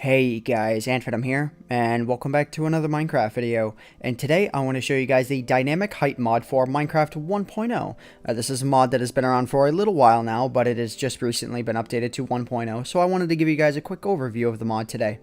Hey guys, AntVenom here, and welcome back to another Minecraft video. And today I want to show you guys the dynamic height mod for Minecraft 1.0. This is a mod that has been around for a little while now, but it has just recently been updated to 1.0, so I wanted to give you guys a quick overview of the mod today.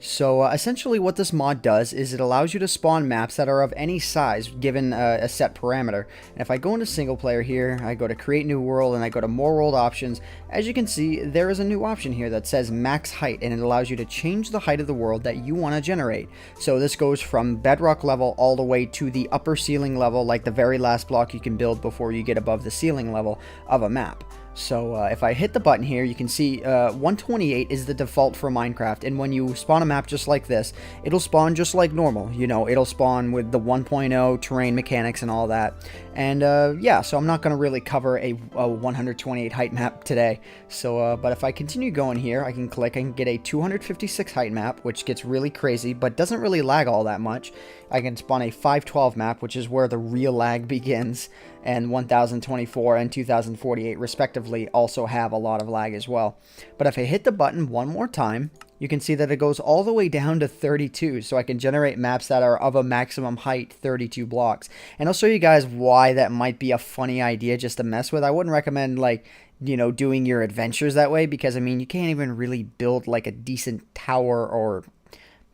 So essentially what this mod does is it allows you to spawn maps that are of any size given a set parameter. And if I go into single player here, I go to create new world and I go to more world options, as you can see there is a new option here that says max height, and it allows you to change the height of the world that you want to generate. So this goes from bedrock level all the way to the upper ceiling level, like the very last block you can build before you get above the ceiling level of a map. So if I hit the button here, you can see 128 is the default for Minecraft, and when you spawn a map just like this, it'll spawn just like normal. You know, it'll spawn with the 1.0 terrain mechanics and all that. And yeah, so I'm not going to really cover a 128 height map today. So, but if I continue going here, I can click and get a 256 height map, which gets really crazy, but doesn't really lag all that much. I can spawn a 512 map, which is where the real lag begins, and 1024 and 2048 respectively also have a lot of lag as well. But if I hit the button one more time, you can see that it goes all the way down to 32, so I can generate maps that are of a maximum height 32 blocks. And I'll show you guys why that might be a funny idea just to mess with. I wouldn't recommend, like, you know, doing your adventures that way, because I mean, you can't even really build like a decent tower or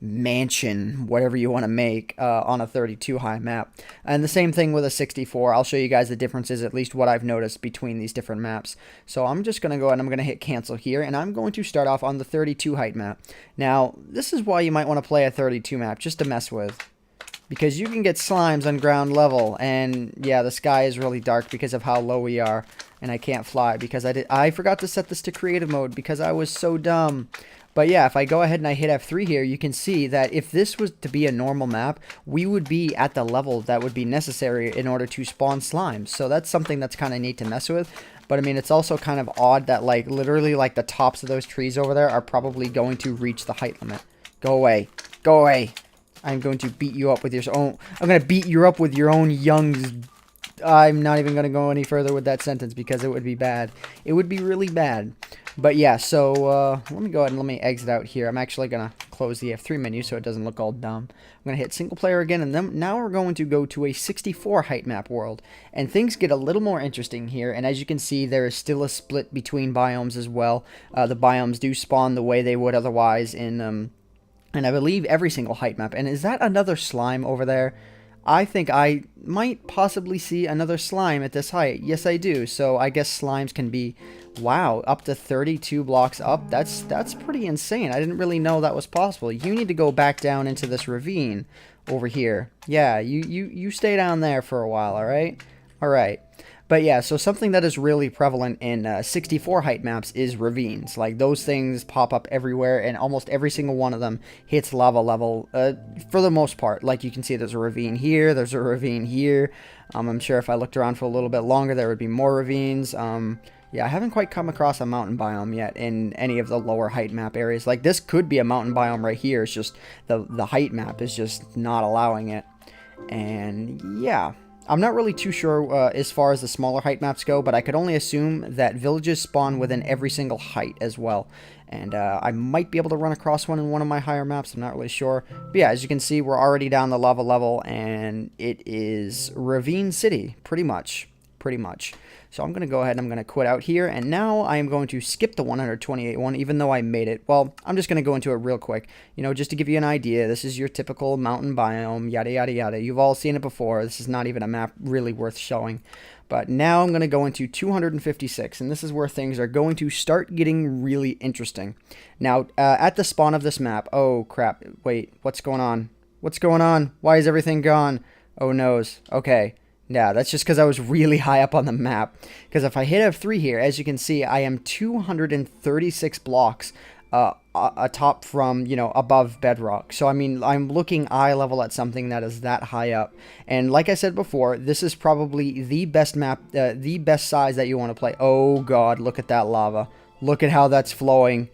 mansion, whatever you want to make, on a 32 high map. And the same thing with a 64. I'll show you guys the differences, at least what I've noticed between these different maps. So I'm just going to go ahead and I'm going to hit cancel here, and I'm going to start off on the 32 height map. Now, this is why you might want to play a 32 map, just to mess with, because you can get slimes on ground level, and yeah, the sky is really dark because of how low we are, and I can't fly because I forgot to set this to creative mode because I was so dumb. But yeah, if I go ahead and I hit F3 here, you can see that if this was to be a normal map, we would be at the level that would be necessary in order to spawn slimes. So that's something that's kind of neat to mess with. But I mean, it's also kind of odd that, like, literally, like, the tops of those trees over there are probably going to reach the height limit. Go away. Go away. I'm going to beat you up with your own... I'm going to beat you up with your own young... I'm not even going to go any further with that sentence because it would be bad. It would be really bad. But yeah, so let me go ahead and let me exit out here. I'm actually going to close the F3 menu so it doesn't look all dumb. I'm going to hit single player again, and then now we're going to go to a 64 height map world. And things get a little more interesting here, and as you can see, there is still a split between biomes as well. The biomes do spawn the way they would otherwise in, and I believe every single height map. And is that another slime over there? I think I might possibly see another slime at this height. Yes, I do. So I guess slimes can be, wow, up to 32 blocks up. That's pretty insane. I didn't really know that was possible. You need to go back down into this ravine over here. Yeah, you stay down there for a while, all right? All right. But yeah, so something that is really prevalent in 64 height maps is ravines. Like, those things pop up everywhere, and almost every single one of them hits lava level for the most part. Like, you can see there's a ravine here, there's a ravine here. I'm sure if I looked around for a little bit longer, there would be more ravines. Yeah, I haven't quite come across a mountain biome yet in any of the lower height map areas. Like, this could be a mountain biome right here. It's just the height map is just not allowing it. And yeah, I'm not really too sure as far as the smaller height maps go, but I could only assume that villages spawn within every single height as well. And I might be able to run across one in one of my higher maps. I'm not really sure. But yeah, as you can see, we're already down the lava level, and it is Ravine City, pretty much. Pretty much. So I'm going to go ahead and I'm going to quit out here, and now I am going to skip the 128 one, even though I made it. Well, I'm just going to go into it real quick, you know, just to give you an idea. This is your typical mountain biome, yada, yada, yada. You've all seen it before. This is not even a map really worth showing. But now I'm going to go into 256, and this is where things are going to start getting really interesting. Now, at the spawn of this map, oh, crap, wait, what's going on? What's going on? Why is everything gone? Oh, noes. Okay. Yeah, that's just because I was really high up on the map. Because if I hit F3 here, as you can see, I am 236 blocks atop from, you know, above bedrock. So, I mean, I'm looking eye level at something that is that high up. And like I said before, this is probably the best map, the best size that you want to play. Oh, God, look at that lava. Look at how that's flowing.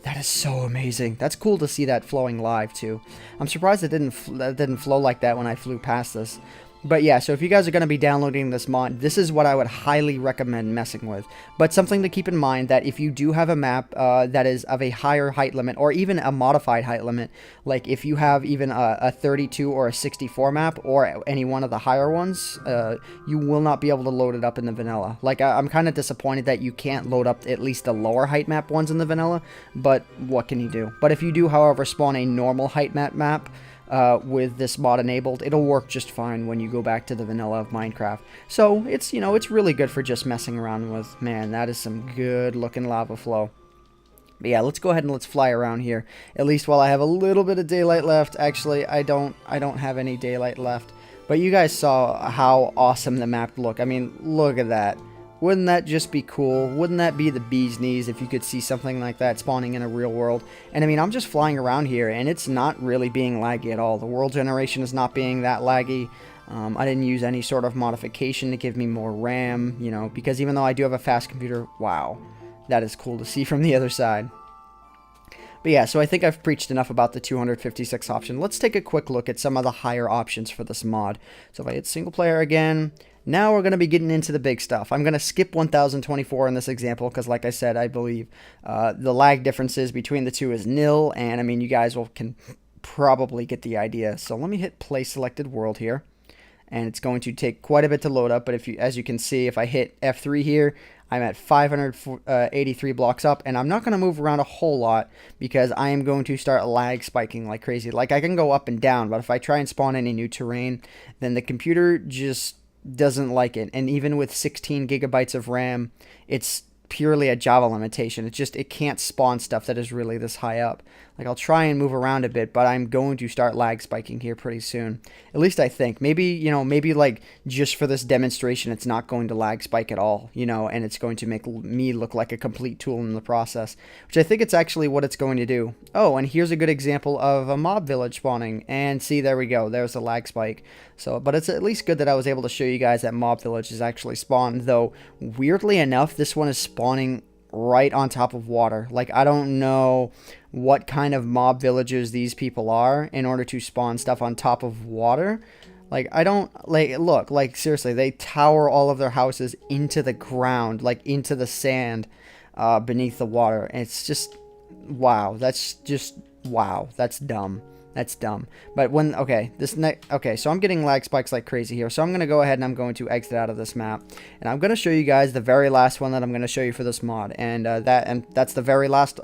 That is so amazing. That's cool to see that flowing live, too. I'm surprised it didn't flow like that when I flew past this. But yeah, so if you guys are going to be downloading this mod, this is what I would highly recommend messing with. But something to keep in mind, that if you do have a map that is of a higher height limit, or even a modified height limit, like if you have even a 32 or a 64 map, or any one of the higher ones, you will not be able to load it up in the vanilla. Like, I'm kind of disappointed that you can't load up at least the lower height map ones in the vanilla, but what can you do? But if you do, however, spawn a normal height map, with this mod enabled, it'll work just fine when you go back to the vanilla of Minecraft. So it's, you know, it's really good for just messing around with. Man, that is some good looking lava flow. But yeah, let's go ahead and let's fly around here, at least while I have a little bit of daylight left. Actually, I don't have any daylight left, but you guys saw how awesome the map looked. I mean, look at that. Wouldn't that just be cool? Wouldn't that be the bee's knees if you could see something like that spawning in a real world? And I mean, I'm just flying around here, and it's not really being laggy at all. The world generation is not being that laggy. I didn't use any sort of modification to give me more RAM, you know, because even though I do have a fast computer, wow, that is cool to see from the other side. But yeah, so I think I've preached enough about the 256 option. Let's take a quick look at some of the higher options for this mod. So if I hit single player again, now we're going to be getting into the big stuff. I'm going to skip 1024 in this example because, like I said, I believe the lag differences between the two is nil, and I mean, you guys can probably get the idea. So let me hit play selected world here, and it's going to take quite a bit to load up, but if you, as you can see, if I hit F3 here, I'm at 583 blocks up, and I'm not going to move around a whole lot because I am going to start lag spiking like crazy. Like, I can go up and down, but if I try and spawn any new terrain, then the computer just doesn't like it. And even with 16 gigabytes of RAM, it's purely a Java limitation. It can't spawn stuff that is really this high up. Like, I'll try and move around a bit, but I'm going to start lag spiking here pretty soon. At least I think. Maybe, you know, maybe like just for this demonstration, it's not going to lag spike at all, you know, and it's going to make me look like a complete tool in the process, which I think it's actually what it's going to do. Oh, and here's a good example of a mob village spawning, and see, there we go. There's a lag spike. So, but it's at least good that I was able to show you guys that mob village is actually spawned, though weirdly enough, this one is spawning right on top of water. Like, I don't know what kind of mob villagers these people are in order to spawn stuff on top of water. Like, I don't, like, look, like, seriously, they tower all of their houses into the ground, like, into the sand beneath the water. And it's just, wow, that's just, wow, that's dumb. That's dumb. But when, okay, okay, so I'm getting lag spikes like crazy here. So I'm going to go ahead and I'm going to exit out of this map. And I'm going to show you guys the very last one that I'm going to show you for this mod. And that's the very last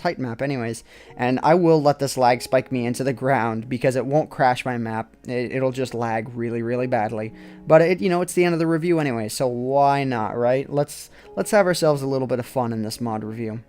height map anyways. And I will let this lag spike me into the ground because it won't crash my map. It'll just lag really, really badly. But you know, it's the end of the review anyway, so why not, right? Let's have ourselves a little bit of fun in this mod review.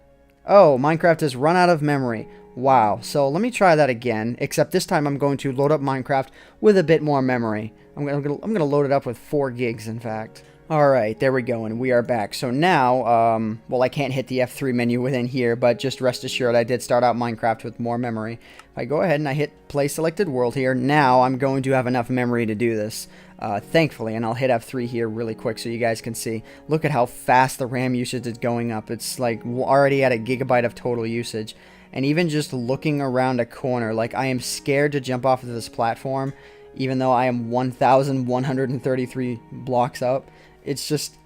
Oh, Minecraft has run out of memory. Wow, so let me try that again, except this time I'm going to load up Minecraft with a bit more memory. I'm gonna load it up with 4 gigs, in fact. Alright, there we go, and we are back. So now, well, I can't hit the F3 menu within here, but just rest assured I did start out Minecraft with more memory. If I go ahead and I hit play selected world here, now I'm going to have enough memory to do this. Thankfully, and I'll hit F3 here really quick so you guys can see. Look at how fast the RAM usage is going up. It's like already at a gigabyte of total usage. And even just looking around a corner, like, I am scared to jump off of this platform, even though I am 1,133 blocks up. It's just,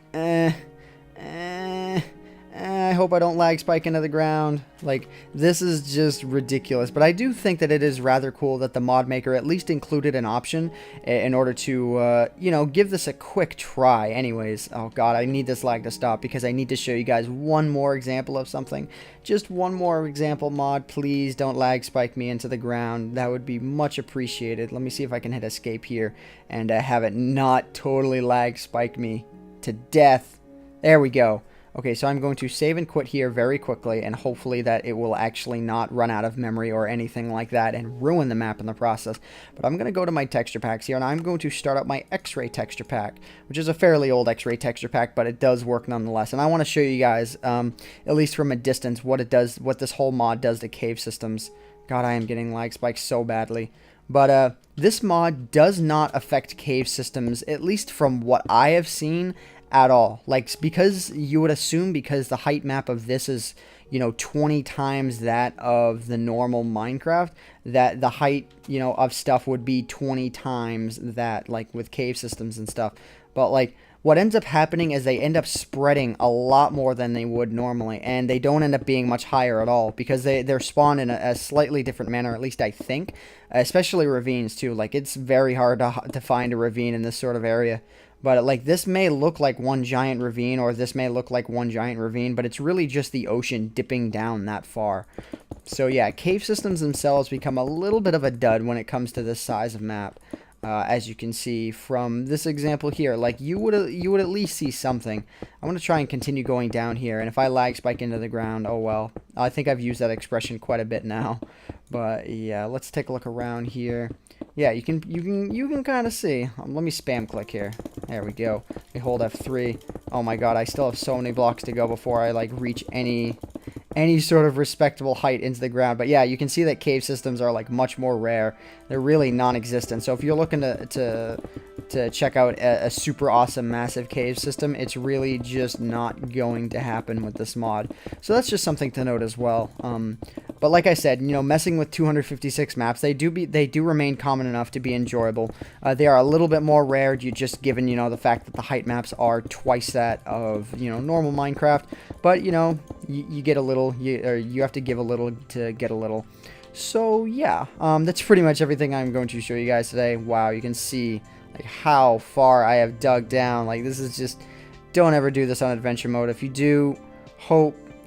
I hope I don't lag spike into the ground. Like, this is just ridiculous. But I do think that it is rather cool that the mod maker at least included an option in order to, you know, give this a quick try. Anyways, oh god, I need this lag to stop because I need to show you guys one more example of something. Just one more example, mod. Please don't lag spike me into the ground. That would be much appreciated. Let me see if I can hit escape here and have it not totally lag spike me to death. There we go. Okay, so I'm going to save and quit here very quickly, and hopefully that it will actually not run out of memory or anything like that and ruin the map in the process. But I'm going to go to my texture packs here, and I'm going to start up my X-ray texture pack, which is a fairly old X-ray texture pack, but it does work nonetheless. And I want to show you guys, at least from a distance, what it does, what this whole mod does to cave systems. God, I am getting lag spikes so badly. But this mod does not affect cave systems, at least from what I have seen, at all. Like, because you would assume, because the height map of this is, you know, 20 times that of the normal Minecraft, that the height, you know, of stuff would be 20 times that, like with cave systems and stuff. But like, what ends up happening is they end up spreading a lot more than they would normally, and they don't end up being much higher at all, because they're spawned in a slightly different manner, at least I think, especially ravines too. Like, it's very hard to find a ravine in this sort of area. But like, this may look like one giant ravine, or this may look like one giant ravine, but it's really just the ocean dipping down that far. So yeah, cave systems themselves become a little bit of a dud when it comes to this size of map. As you can see from this example here, like, you would at least see something. I'm going to try and continue going down here, and if I lag spike into the ground, oh well. I think I've used that expression quite a bit now. But yeah, let's take a look around here. Yeah, you can kind of see. Let me spam click here. There we go. We hold F3. Oh my god, I still have so many blocks to go before I like reach any sort of respectable height into the ground. But yeah, you can see that cave systems are like much more rare. They're really non-existent. So if you're looking to check out a super awesome massive cave system, it's really just not going to happen with this mod. So that's just something to note as well. But like I said, you know, messing with 256 maps, they do remain common enough to be enjoyable. They are a little bit more rare, just given, you know, the fact that the height maps are twice that of, you know, normal Minecraft. But, you know, you get a little, you have to give a little to get a little. So yeah, that's pretty much everything I'm going to show you guys today. Wow, you can see like how far I have dug down. Like, this is just, don't ever do this on adventure mode. If you do,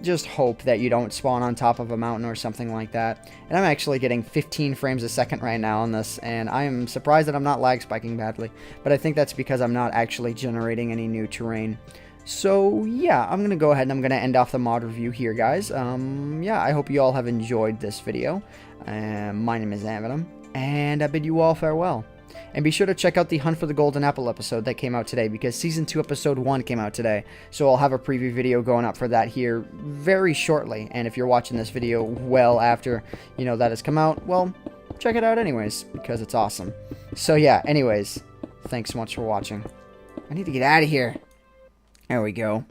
just hope that you don't spawn on top of a mountain or something like that. And I'm actually getting 15 frames a second right now on this, and I am surprised that I'm not lag spiking badly. But I think that's because I'm not actually generating any new terrain. So yeah, I'm going to go ahead and I'm going to end off the mod review here, guys. Yeah, I hope you all have enjoyed this video. My name is AntVenom, and I bid you all farewell. And be sure to check out the Hunt for the Golden Apple episode that came out today, because Season 2 Episode 1 came out today. So I'll have a preview video going up for that here very shortly. And if you're watching this video well after, you know, that has come out, well, check it out anyways, because it's awesome. So yeah, anyways, thanks so much for watching. I need to get out of here. There we go.